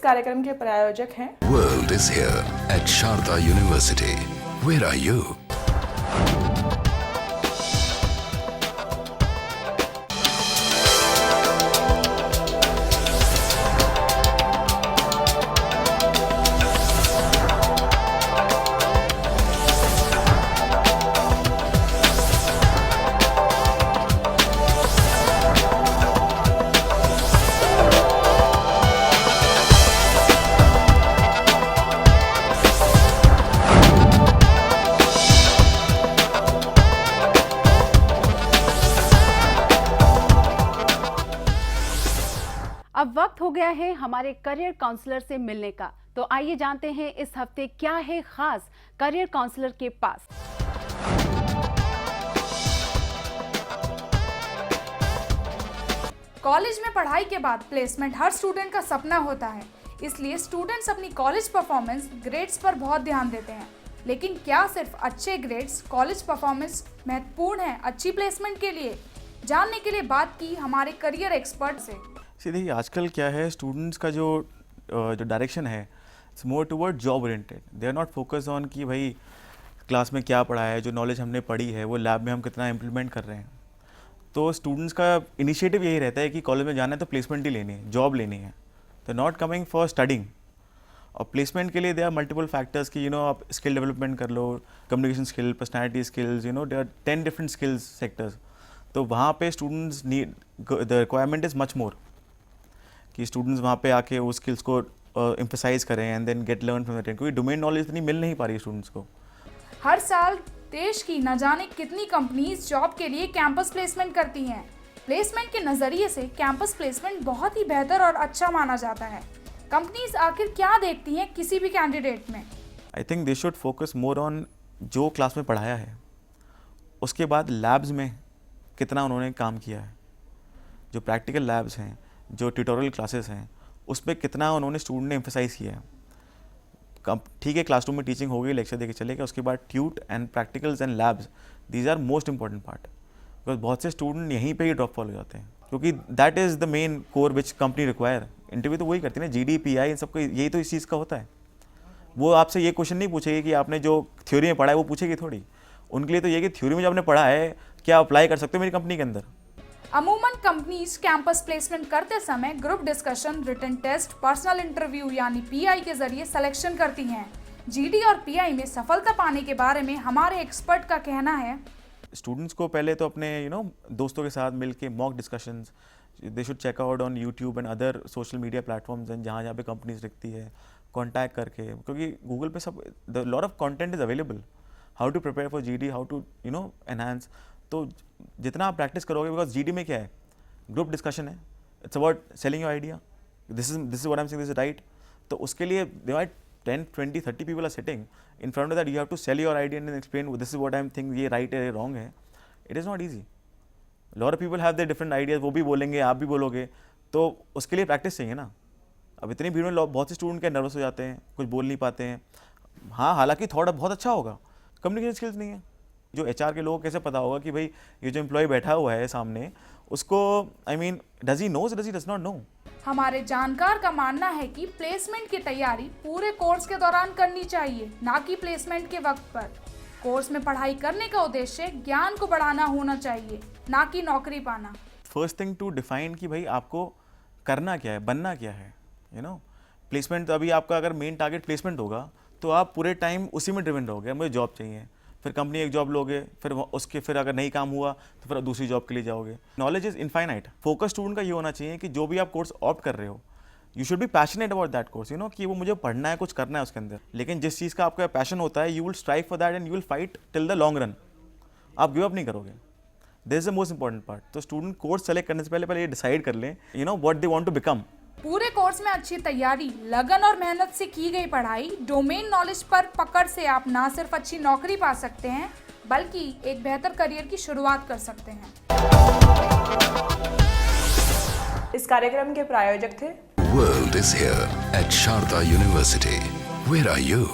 कार्यक्रम के प्रायोजक हैं World is here at Sharda University. Where are you? अब वक्त हो गया है हमारे करियर काउंसलर से मिलने का। तो आइए जानते हैं इस हफ्ते क्या है खास करियर काउंसलर के पास। कॉलेज में पढ़ाई के बाद प्लेसमेंट हर स्टूडेंट का सपना होता है, इसलिए स्टूडेंट्स अपनी कॉलेज परफॉर्मेंस ग्रेड्स पर बहुत ध्यान देते हैं। लेकिन क्या सिर्फ अच्छे ग्रेड्स कॉलेज परफॉर्मेंस महत्वपूर्ण है अच्छी प्लेसमेंट के लिए? जानने के लिए बात की हमारे करियर एक्सपर्ट से। देखिए आजकल क्या है, स्टूडेंट्स का जो डायरेक्शन है it's more toward job oriented. They are not focus on कि भाई क्लास में क्या पढ़ा है, जो नॉलेज हमने पढ़ी है वो लैब में हम कितना इम्प्लीमेंट कर रहे हैं। तो स्टूडेंट्स का इनिशिएटिव यही रहता है कि कॉलेज में जाना है तो प्लेसमेंट ही लेनी है, जॉब लेनी है। तो नॉट कमिंग फॉर स्टडिंग। और प्लेसमेंट के लिए दे आर मल्टीपल फैक्टर्स कि आप स्किल डेवलपमेंट कर लो, communication skill, personality skills, they are 10 different skills sectors. तो वहाँ पे students need the requirement is much more कि स्टूडेंट्स वहाँ पे आके वो स्किल्स को एम्फसाइज करें and then get learn from the ten, क्योंकि डोमेन नॉलेज इतनी मिल नहीं पा रही है स्टूडेंट्स को। हर साल देश की न जाने कितनी कंपनीज जॉब के लिए कैंपस प्लेसमेंट करती हैं। प्लेसमेंट के नज़रिए से कैंपस प्लेसमेंट बहुत ही बेहतर और अच्छा माना जाता है। कंपनीज आखिर क्या देखती हैं किसी भी कैंडिडेट में? I think they should focus more on जो क्लास में पढ़ाया है, उसके बाद लैब्स में कितना उन्होंने काम किया है, जो प्रैक्टिकल लैब्स हैं, जो ट्यूटोरियल क्लासेस हैं, उस पर कितना उन्होंने स्टूडेंट ने एम्फसाइज़ किया है। ठीक है, क्लासरूम में टीचिंग हो गई, लेक्चर देके चलेगा, उसके बाद tute and practicals and labs, these are most important part. Because बहुत से स्टूडेंट यहीं पे ही ड्रॉप फॉल हो जाते हैं, क्योंकि that is the main core which company require. Interview तो वही करती है ना, GD PI इन सबको यही तो इस चीज़ का होता है। वो आपसे ये क्वेश्चन नहीं पूछेगी कि आपने जो थ्योरी में पढ़ा है वो पूछेगी थोड़ी। उनके लिए तो ये कि थ्योरी में जो आपने पढ़ा है क्या अप्लाई कर सकते हो मेरी कंपनी के अंदर। अमूमन कंपनीज कैंपस प्लेसमेंट करते समय group discussion, written test, personal interview यानी PI के जरिए सिलेक्शन करती हैं। GD और PI में सफलता पाने के बारे में हमारे एक्सपर्ट का कहना है, स्टूडेंट्स को पहले तो अपने दोस्तों के साथ मिलके mock discussions they should check out on YouTube and other social media platforms and जहाँ जहाँ पे कंपनीज दिखती है कॉन्टैक्ट करके, क्योंकि गूगल पे सब the lot of content is available, how to prepare for GD, how to enhance. तो जितना आप प्रैक्टिस करोगे, बिकॉज GD में क्या है, ग्रुप डिस्कशन है, it's about selling your idea, this is what I am saying, this is right. तो उसके लिए they are 10, 20, 30 people are sitting in front of that, you have to sell your idea and explain this is what I am think, ये right है wrong है। It is not easy. Lot of people have their different ideas, वो भी बोलेंगे, आप भी बोलोगे, तो उसके लिए प्रैक्टिस चाहिए ना। अब इतनी भीड़ में बहुत से स्टूडेंट क्या नर्वस हो जाते हैं, कुछ बोल नहीं पाते हैं। हाँ, हालांकि थोड़ा बहुत अच्छा होगा, कम्युनिकेशन स्किल्स नहीं है। जो HR के लोगों को कैसे पता होगा कि भाई ये जो एम्प्लॉय बैठा हुआ है सामने, उसको does he knows, does he does not know. हमारे जानकार का मानना है कि प्लेसमेंट की तैयारी पूरे कोर्स के दौरान करनी चाहिए, ना कि प्लेसमेंट के वक्त पर। कोर्स में पढ़ाई करने का उद्देश्य ज्ञान को बढ़ाना होना चाहिए, ना कि नौकरी पाना। फर्स्ट थिंग टू डिफाइन कि भाई आपको करना क्या है, बनना क्या है। प्लेसमेंट अभी आपका अगर मेन टारगेट प्लेसमेंट होगा तो आप पूरे टाइम उसी में ड्रिवन रहोगे, मुझे जॉब चाहिए, फिर कंपनी एक जॉब लोगे, फिर अगर नहीं काम हुआ तो फिर दूसरी जॉब के लिए जाओगे। Knowledge is infinite. Focus student का ये होना चाहिए कि जो भी आप कोर्स ऑप्ट कर रहे हो, you should be passionate about that course, कि वो मुझे पढ़ना है, कुछ करना है उसके अंदर। लेकिन जिस चीज़ का आपका पैशन होता है, you will strive for that and you will fight till the long run. आप गिव अप नहीं करोगे, this is the most important part. तो स्टूडेंट कोर्स सेलेक्ट करने से पहले ये डिसाइड कर लें what they want to become. पूरे कोर्स में अच्छी तैयारी, लगन और मेहनत से की गई पढ़ाई, डोमेन नॉलेज पर पकड़ से आप ना सिर्फ अच्छी नौकरी पा सकते हैं, बल्कि एक बेहतर करियर की शुरुआत कर सकते हैं। इस कार्यक्रम के प्रायोजक थे World is here at Sharda University. Where are you?